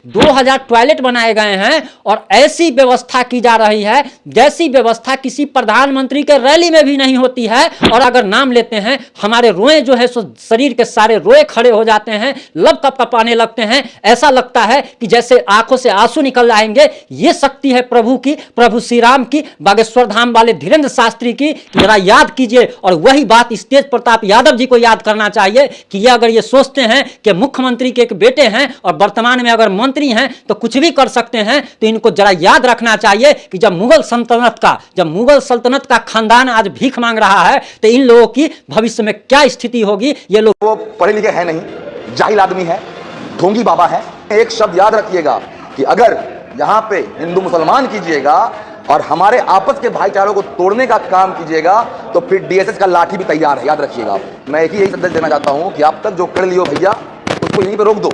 2000 toilet बनाए गए हैं और ऐसी व्यवस्था की जा रही है जैसी व्यवस्था किसी प्रधानमंत्री के रैली में भी नहीं होती है। और अगर नाम लेते हैं हमारे रोए जो है सो शरीर के सारे रोए खड़े हो जाते हैं, लब कपकपाने लगते हैं। ऐसा लगता है कि जैसे आंखों से आंसू निकल आएंगे। ये शक्ति है प्रभु की, प्रभु श्री राम की, बागेश्वर धाम वाले धीरेन्द्र शास्त्री की। जरा याद कीजिए। और वही बात तेज प्रताप यादव जी को याद करना चाहिए कि ये अगर ये सोचते हैं कि मुख्यमंत्री के एक बेटे हैं और वर्तमान में अगर मंत्री हैं तो कुछ भी कर सकते हैं, तो इनको जरा याद रखना चाहिए कि जब मुगल सल्तनत का खानदान आज भीख मांग रहा है तो इन लोगों की भविष्य में क्या स्थिति होगी। ये लोग वो पढ़े लिखे हैं नहीं, जाहिल आदमी है, ढोंगी बाबा है। एक शब्द याद रखिएगा कि अगर यहां पे हिंदू मुसलमान कीजिएगा और हमारे आपस के भाईचारों को तोड़ने का काम कीजिएगा तो फिर डीएसएस का लाठी भी तैयार है, याद रखिएगा आप। मैं एक ही यही संदेश देना चाहता हूं कि आप तक जो कर लियो भैया उसको यहीं पे रोक दो,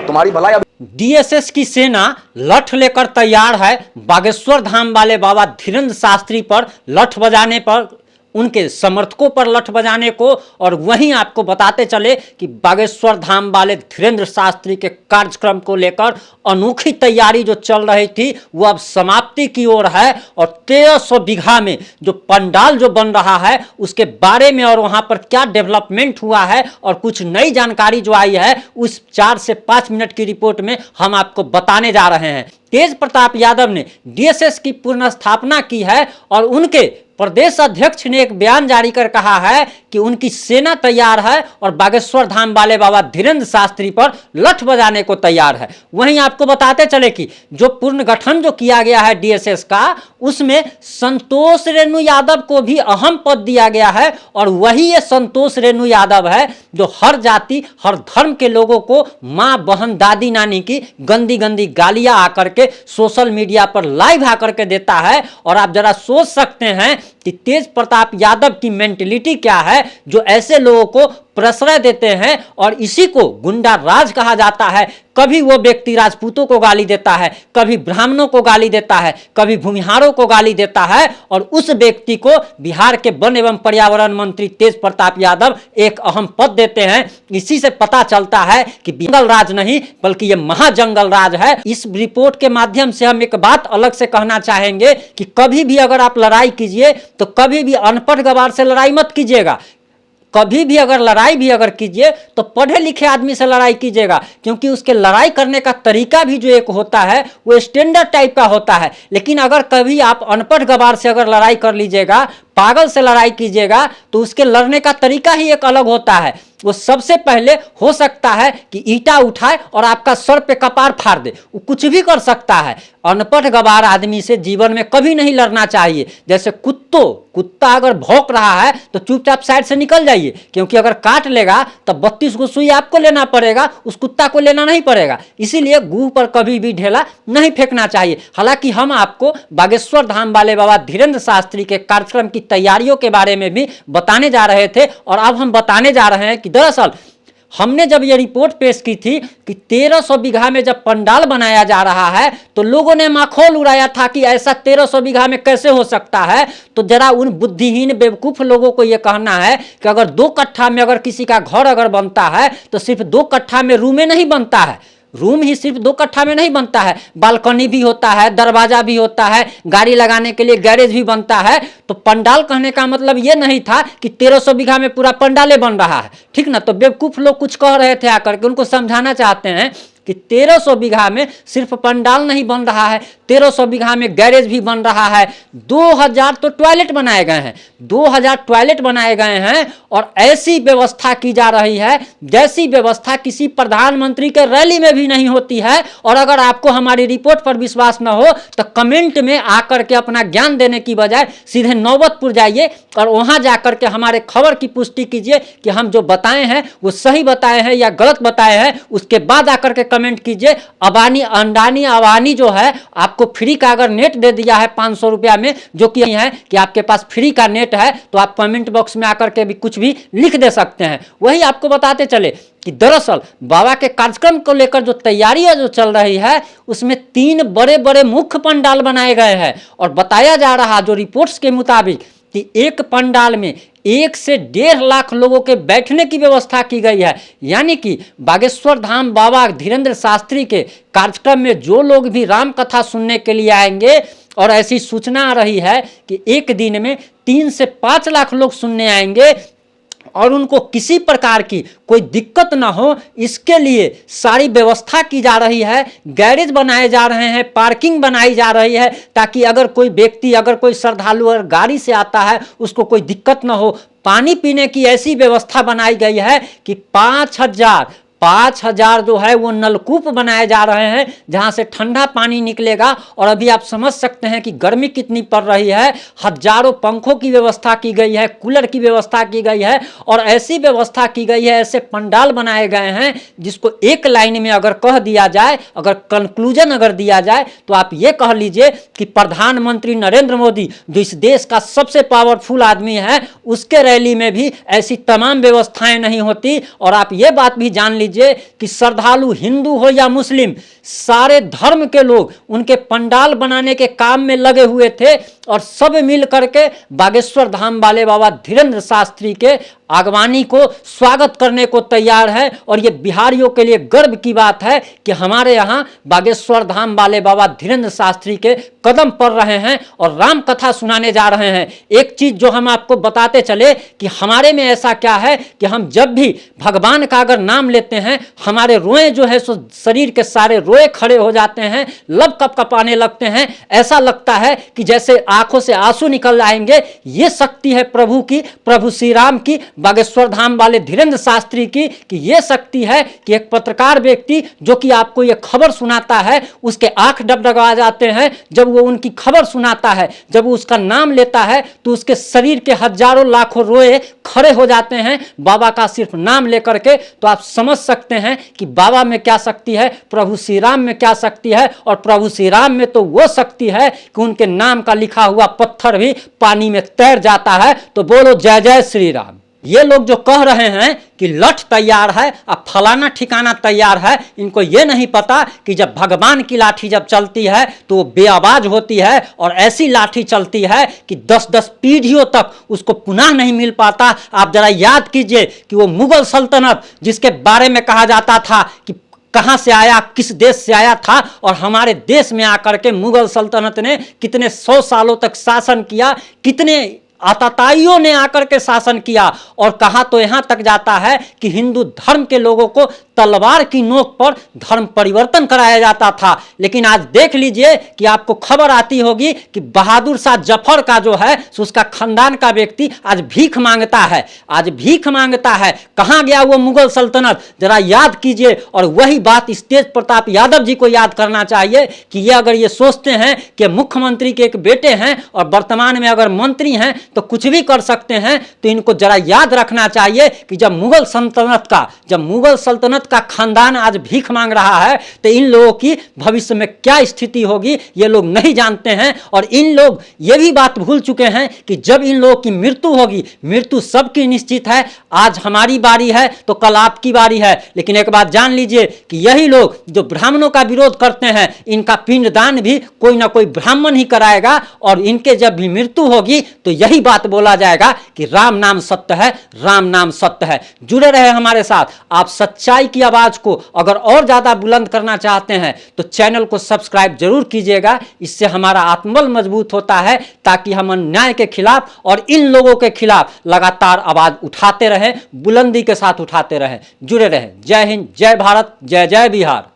तुम्हारी भलाई। डीएसएस की सेना लठ लेकर तैयार है बागेश्वर धाम वाले बाबा धीरेन्द्र शास्त्री पर लठ बजाने पर, उनके समर्थकों पर लठ बजाने को। और वहीं आपको बताते चले कि बागेश्वर धाम वाले धीरेन्द्र शास्त्री के कार्यक्रम को लेकर अनोखी तैयारी जो चल रही थी वो अब समाप्ति की ओर है। और 1300 बीघा में जो पंडाल जो बन रहा है उसके बारे में और वहां पर क्या डेवलपमेंट हुआ है और कुछ नई जानकारी जो आई है उस 4 से 5 मिनट की रिपोर्ट में हम आपको बताने जा रहे हैं। तेज प्रताप यादव ने डीएसएस की पुनर्स्थापना की है और उनके प्रदेश अध्यक्ष ने एक बयान जारी कर कहा है कि उनकी सेना तैयार है और बागेश्वर धाम वाले बाबा धीरेन्द्र शास्त्री पर लठ बजाने को तैयार है। वहीं आपको बताते चले कि जो पुनर्गठन जो किया गया है डीएसएस का, उसमें संतोष रेणु यादव को भी अहम पद दिया गया है। और वही ये संतोष रेणु यादव है जो हर जाति हर धर्म के लोगों को माँ बहन दादी नानी की गंदी गंदी गालियां आकर के सोशल मीडिया पर लाइव आकर के देता है। और आप जरा सोच सकते हैं कि तेज प्रताप यादव की मेंटेलिटी क्या है जो ऐसे लोगों को प्रश्रय देते हैं। और इसी को गुंडा राज कहा जाता है। कभी वो व्यक्ति राजपूतों को गाली देता है, कभी ब्राह्मणों को गाली देता है, कभी भूमिहारों को गाली देता है। और उस व्यक्ति को बिहार के वन एवं पर्यावरण मंत्री तेज प्रताप यादव एक अहम पद देते हैं। इसी से पता चलता है कि जंगल राज नहीं बल्कि ये महाजंगल राज है। इस रिपोर्ट के माध्यम से हम एक बात अलग से कहना चाहेंगे कि कभी भी अगर आप लड़ाई कीजिए तो कभी भी अनपढ़ गवार से लड़ाई मत कीजिएगा। कभी भी अगर लड़ाई भी अगर कीजिए तो पढ़े लिखे आदमी से लड़ाई कीजिएगा, क्योंकि उसके लड़ाई करने का तरीका भी जो एक होता है वो स्टैंडर्ड टाइप का होता है। लेकिन अगर कभी आप अनपढ़ गवार से अगर लड़ाई कर लीजिएगा, पागल से लड़ाई कीजिएगा, तो उसके लड़ने का तरीका ही एक अलग होता है। वो सबसे पहले हो सकता है कि ईंटा उठाए और आपका सर पे कपार फाड़ दे, वो कुछ भी कर सकता है। अनपढ़ गवार आदमी से जीवन में कभी नहीं लड़ना चाहिए। जैसे कुत्ता अगर भौंक रहा है तो चुपचाप साइड से निकल जाइए, क्योंकि अगर काट लेगा तो 32 को सुई आपको लेना पड़ेगा, उस कुत्ता को लेना नहीं पड़ेगा। इसीलिए गुह पर कभी भी ढेला नहीं फेंकना चाहिए। हालांकि हम आपको बागेश्वर धाम वाले बाबा धीरेन्द्र शास्त्री के कार्यक्रम की तैयारियों के बारे में भी बताने जा रहे थे। और अब हम बताने जा रहे हैं कि दरअसल हमने जब ये रिपोर्ट पेश की थी कि 1300 बीघा में जब पंडाल बनाया जा रहा है तो लोगों ने माखौल उड़ाया था कि ऐसा 1300 बीघा में कैसे हो सकता है। तो जरा उन बुद्धिहीन बेवकूफ लोगों को ये कहना है कि अगर 2 कट्ठा में अगर किसी का घर अगर बनता है तो सिर्फ 2 कट्ठा में रूमें नहीं बनता है। रूम ही सिर्फ 2 कट्ठा में नहीं बनता है, बालकनी भी होता है, दरवाजा भी होता है, गाड़ी लगाने के लिए गैरेज भी बनता है। तो पंडाल कहने का मतलब ये नहीं था कि 1300 बीघा में पूरा पंडाले बन रहा है, ठीक ना। तो बेवकूफ लोग कुछ कह रहे थे आकर के, उनको समझाना चाहते हैं कि 1300 बीघा में सिर्फ पंडाल नहीं बन रहा है, 1300 बीघा में गैरेज भी बन रहा है। 2000 तो टॉयलेट बनाए गए हैं, 2000 टॉयलेट बनाए गए हैं। और ऐसी व्यवस्था की जा रही है जैसी व्यवस्था किसी प्रधानमंत्री के रैली में भी नहीं होती है। और अगर आपको हमारी रिपोर्ट पर विश्वास न हो तो कमेंट में आकर के अपना ज्ञान देने की बजाय सीधे नौबतपुर जाइए और वहां जाकर के हमारे खबर की पुष्टि कीजिए कि हम जो बताए हैं वो सही बताए हैं या गलत बताए हैं। उसके बाद आकर के कमेंट कीजिए। अंडानी अवानी जो है आपको फ्री का अगर नेट दे दिया है 500 रुपया में, जो कि है कि आपके पास फ्री का नेट है, तो आप कमेंट बॉक्स में आकर के भी कुछ भी लिख दे सकते हैं। वही आपको बताते चले कि दरअसल बाबा के कार्यक्रम को लेकर जो तैयारियां जो चल रही है उसमें 3 बड़े बड़े मुख्य पंडाल बनाए गए हैं। और बताया जा रहा जो रिपोर्ट्स के मुताबिक कि एक पंडाल में 1 से 1.5 लाख लोगों के बैठने की व्यवस्था की गई है। यानी कि बागेश्वर धाम बाबा धीरेन्द्र शास्त्री के कार्यक्रम में जो लोग भी राम कथा सुनने के लिए आएंगे, और ऐसी सूचना आ रही है कि एक दिन में 3 से 5 लाख लोग सुनने आएंगे और उनको किसी प्रकार की कोई दिक्कत ना हो, इसके लिए सारी व्यवस्था की जा रही है। गैरेज बनाए जा रहे हैं, पार्किंग बनाई जा रही है, ताकि अगर कोई व्यक्ति, अगर कोई श्रद्धालु अगर गाड़ी से आता है उसको कोई दिक्कत ना हो। पानी पीने की ऐसी व्यवस्था बनाई गई है कि 5,000 जो है वो नलकूप बनाए जा रहे हैं, जहां से ठंडा पानी निकलेगा। और अभी आप समझ सकते हैं कि गर्मी कितनी पड़ रही है। हजारों पंखों की व्यवस्था की गई है, कूलर की व्यवस्था की गई है, और ऐसी व्यवस्था की गई है, ऐसे पंडाल बनाए गए हैं जिसको एक लाइन में अगर कह दिया जाए, अगर कंक्लूजन अगर दिया जाए, तो आप ये कह लीजिए कि प्रधानमंत्री नरेंद्र मोदी जो इस देश का सबसे पावरफुल आदमी है, उसके रैली में भी ऐसी तमाम व्यवस्थाएं नहीं होती। और आप ये बात भी जान लीजिए कि श्रद्धालु हिंदू हो या मुस्लिम, सारे धर्म के लोग उनके पंडाल बनाने के काम में लगे हुए थे, और सब मिल करके बागेश्वर धाम वाले बाबा धीरेन्द्र शास्त्री के आगवानी को स्वागत करने को तैयार है। और ये बिहारियों के लिए गर्व की बात है कि हमारे यहाँ बागेश्वर धाम वाले बाबा धीरेन्द्र शास्त्री के कदम पड़ रहे हैं और राम कथा सुनाने जा रहे हैं। एक चीज जो हम आपको बताते चले कि हमारे में ऐसा क्या है कि हम जब भी भगवान का अगर नाम लेते हैं, हमारे रोए जो है सो शरीर के सारे रोए खड़े हो जाते हैं, लब कपकपाने लगते हैं। ऐसा लगता है कि जैसे आंखों से आंसू निकल आएंगे। ये शक्ति है प्रभु की, प्रभु श्री राम की, बागेश्वर धाम वाले धीरेन्द्र शास्त्री की, कि ये शक्ति है कि एक पत्रकार व्यक्ति जो कि आपको ये खबर सुनाता है, उसके आंख डगडगा जाते हैं जब वो उनकी खबर सुनाता है। जब वो उसका नाम लेता है तो उसके शरीर के हजारों लाखों रोए खड़े हो जाते हैं बाबा का सिर्फ नाम लेकर के। तो आप समझ सकते हैं कि बाबा में क्या शक्ति है, प्रभु श्री राम में क्या शक्ति है। और प्रभु श्री राम में तो वो शक्ति है कि उनके नाम का लिखा हुआ पत्थर भी पानी में तैर जाता है। तो बोलो जय जय श्री राम। ये लोग जो कह रहे हैं कि लठ तैयार है, अब फलाना ठिकाना तैयार है, इनको ये नहीं पता कि जब भगवान की लाठी जब चलती है तो वो बेआवाज होती है, और ऐसी लाठी चलती है कि 10-10 पीढ़ियों तक उसको पुनः नहीं मिल पाता। आप जरा याद कीजिए कि वो मुगल सल्तनत जिसके बारे में कहा जाता था कि कहां से आया, किस देश से आया था, और हमारे देश में आकर के मुगल सल्तनत ने कितने 100 सालों तक शासन किया, कितने आताताइयों ने आकर के शासन किया। और कहा तो यहां तक जाता है कि हिंदू धर्म के लोगों को तलवार की नोक पर धर्म परिवर्तन कराया जाता था। लेकिन आज देख लीजिए कि आपको खबर आती होगी कि बहादुर शाह जफर का जो है उसका खानदान का व्यक्ति आज भीख मांगता है, आज भीख मांगता है। कहां गया वो मुगल सल्तनत, जरा याद कीजिए। और वही बात तेज प्रताप यादव जी को याद करना चाहिए कि ये अगर ये सोचते हैं कि मुख्यमंत्री के एक बेटे हैं और वर्तमान में अगर मंत्री हैं तो कुछ भी कर सकते हैं, तो इनको जरा याद रखना चाहिए कि जब मुगल सल्तनत का खानदान आज भीख मांग रहा है तो इन लोगों की भविष्य में क्या स्थिति होगी ये लोग नहीं जानते हैं। और इन लोग ये भी बात भूल चुके हैं कि जब इन लोगों की मृत्यु होगी, मृत्यु सबकी निश्चित है। आज हमारी बारी है तो कल आपकी बारी है। लेकिन एक बात जान लीजिए कि यही लोग जो ब्राह्मणों का विरोध करते हैं, इनका पिंडदान भी कोई ना कोई ब्राह्मण ही कराएगा। और इनके जब भी मृत्यु होगी तो यही बात बोला जाएगा कि राम नाम सत्य है, राम नाम सत्य है। जुड़े रहे हमारे साथ। आप सच्चाई की आवाज को अगर और ज्यादा बुलंद करना चाहते हैं तो चैनल को सब्सक्राइब जरूर कीजिएगा। इससे हमारा आत्मबल मजबूत होता है, ताकि हम अन्याय के खिलाफ और इन लोगों के खिलाफ लगातार आवाज उठाते रहें, बुलंदी के साथ उठाते रहें। जुड़े रहें। जय हिंद, जय भारत, जय जय बिहार।